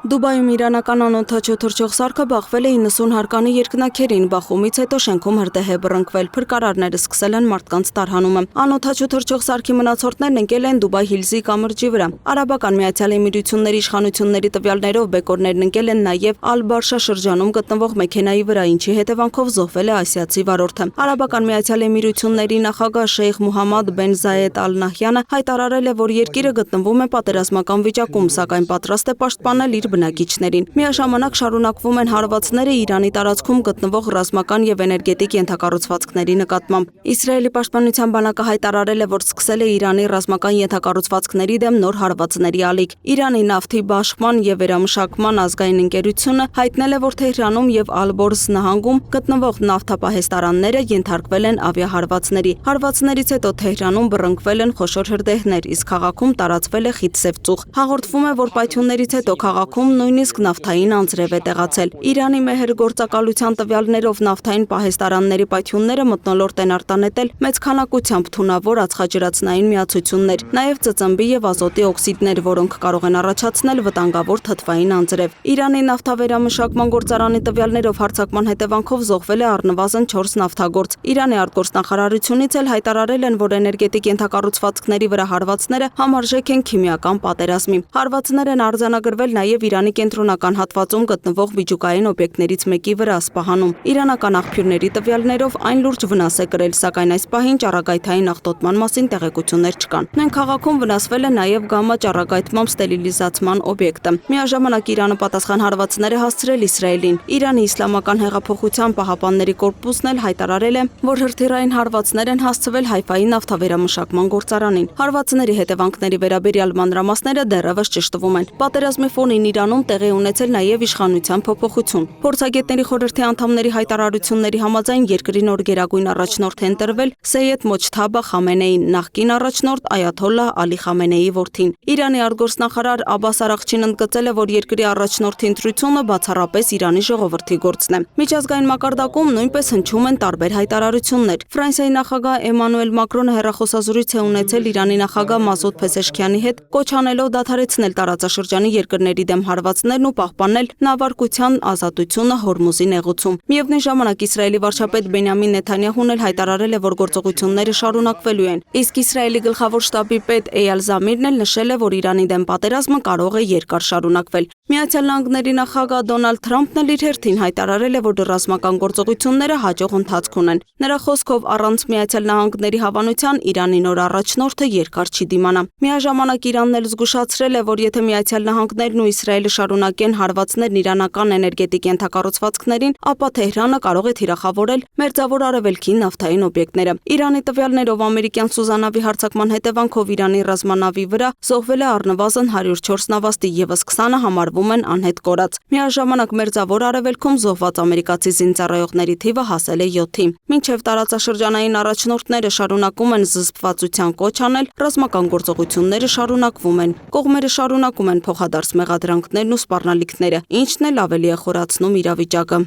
Դուբայում իրանական անօդաչու թռչող սարքը բախվել է 90 հարկանի երկնաքերին, բախումից հետո շենքում հրդեհ է բռնկվել, փրկարարները սկսել են մարդկանց տարհանումը։ Անօդաչու թռչող սարքի մնացորդներն ընկել են Դուբայ Հիլզի կամրջի վրա։ Արաբական Միացյալ Էմիրությունների իշխանությունների տվյալներով բեկորներն ընկել են նաև Ալ-Բարշա շրջանում գտնվող մեքենայի վրա, ինչի հետևանքով զոհվել է ասիացի վարորդը։ Արաբական Միացյալ Էմիրությունների նախագահ Շեյխ Մուհամմադ բեն Զայեդ Ալ Նահյանը հայտարարել է, որ երկիրը գտնվում է պատերազմական վիճակում, սակայն պատրաստ է պաշտպանել իր բնակիչներին։ Միաժամանակ շարունակվում են հարվածները Իրանի տարածքում գտնվող ռազմական եւ էներգետիկ ենթակառուցվածքների նկատմամբ։ Իսրայելի պաշտպանության բանակը հայտարարել է, որ սկսել է Իրանի ռազմական ենթակառուցվածքների դեմ նոր հարվածների ալիք։ Իրանի նավթի բաշխման եւ վերամշակման ազգային ընկերությունը հայտնել է, որ Թեհրանում եւ Ալ-Բորզ նահանգում գտնվող նավթապահեստարանները ենթարկվել են ավիահարվածների։ Հարվածներից հետո Թեհրանում բռնկվել են խոշոր հրդեհներ, իսկ քաղաքում տարածվել է խիտ սև ծուխ։ Հաղորդվում է, որ պայթյուններից հետո քաղաքում նույնիսկ նավթային անձրև է տեղացել։ Իրանի մեհր գործակալության տվյալներով նավթային պահեստարանների պայթյունները մթնոլորտ են արտանետել մեծ քանակությամբ թունավոր ածխաջրածնային միացություններ, նաև ծծմբի եւ ազոտի օքսիդներ, որոնք կարող են առաջացնել վտանգավոր թթվային անձրև։ Իրանի նավթավերամշակման գործարանի տվյալներով հարձակման հետևանքով զոհվել է առնվազն 4 նավթագործ։ Իրանի արտգործնախարարությունից էլ հայտարարել են, որ էներգետիկ ենթակառուցվածքների վրա հարվածները համարժեք են քիմիական պատերազմի։ Հարվածներ են արձանագրվել նաև Իրանի կենտրոնական հատվածում գտնվող միջուկային օբյեկտներից մեկի վրա Ասպահանում։ Իրանական աղբյուրների տվյալներով այն լուրջ վնաս է կրել, սակայն այս պահին ճառագայթային աղտոտման մասին տեղեկություններ չկան։ Նույն քաղաքում վնասվել է նաև գամմա ճառագայթմամբ ստերիլիզացման օբյեկտը։ Միաժամանակ Իրանը պատասխան հարվածներ է հասցրել Իսրայելին։ Իրանի Իսլամական հեղափոխության պահապանների կորպուսն էլ հայտարարել է, որ հրթիռային հարվածներ են հասցվել Հայֆայի նավթավերամշակման գործարանին։ Հարվածների հետևանքների վերաբերյալ մանրամասները դեռևս ճշտվում են։ Պատերազմի ֆոնին Իրանում տեղի ունեցել նաև իշխանության փոփոխություն։ Փորձագետների խորհրդի անդամների հայտարարությունների համաձայն երկրի նոր գերագույն առաջնորդ է ընտրվել Սեյեդ Մոջթաբա Խամենեին, նախկին առաջնորդ Այաթոլլահ Ալի Խամենեիի որդին։ Իրանի արտգործնախարար Աբբաս Արաղչին ընդգծել է, որ երկրի առաջնորդի ընտրությունը բացառապես Իրանի ժողովրդի գործն է։ Միջազգային մակարդակում նույնպես հնչում են տարբեր հայտարարություններ։ Ֆրանսիայի նախագահ Էմանուել Մակրոնը հեռախոսազրույց է ունեցել Իրանի նախագահ Մասուդ Փեզեշքիանի հետ, կոչ անելով դադարեցնել տարածաշրջանի երկրների դեմ հարվածներն ու պահպանել նավարկության ազատությունը Հորմուզի նեղուցում։ Միևնույն ժամանակ Իսրայելի վարչապետ Բենյամին Նեթանյահուն էլ հայտարարել է, որ գործողությունները շարունակվելու են։ Իսկ Իսրայելի գլխավոր շտաբի պետ Էյալ Զամիրն էլ նշել է, որ Իրանի դեմ պատերազմը կարող է երկար շարունակվել։ Միացյալ Նահանգների նախագահ Դոնալդ Թրամփն էլ իր հերթին հայտարարել է, որ ռազմական գործողությունները հաջող ընթացք ունեն։ Նրա խոսքով առանց Միացյալ Նահանգների հավանության Իրանի նոր առաջնորդը երկար չի դիմանա։ Միաժամանակ Իրանն էլ զգուշացրել է, որ եթե Միացյալ Նահանգներն ու Իսրայելը շարունակեն հարվածներն իրանական էներգետիկ ենթակառուցվածքներին, ապա Թեհրանը կարող է թիրախավորել Մերձավոր Արևելքի նավթային օբյեկտները։ Իրանի տվյալներով ամերիկյան Սուզանավի հարձակման հետևանքով Իրանի ռազմանավի վրա զոհվել է առնվազն 104 նավաստի, ևս 20-ը համարվում են անհետ կորած։ Միաժամանակ Մերձավոր Արևելքում զոհված ամերիկացի զինծառայողների թիվը հասել է 7-ի։ Մինչև տարածաշրջանային առաջնորդները շարունակում են զսպվածության կոչ անել, ռազմական գործողությունները շարունակվում են։ Կողմերը շարունակում են փոխադարձ մեղադրանքներն ու սպառնալիքները, ինչն էլ ավելի է խորացնում իրավիճակը։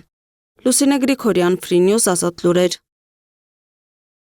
Լուսինե Գրիգորյան, Free News, Ազատ լուրեր։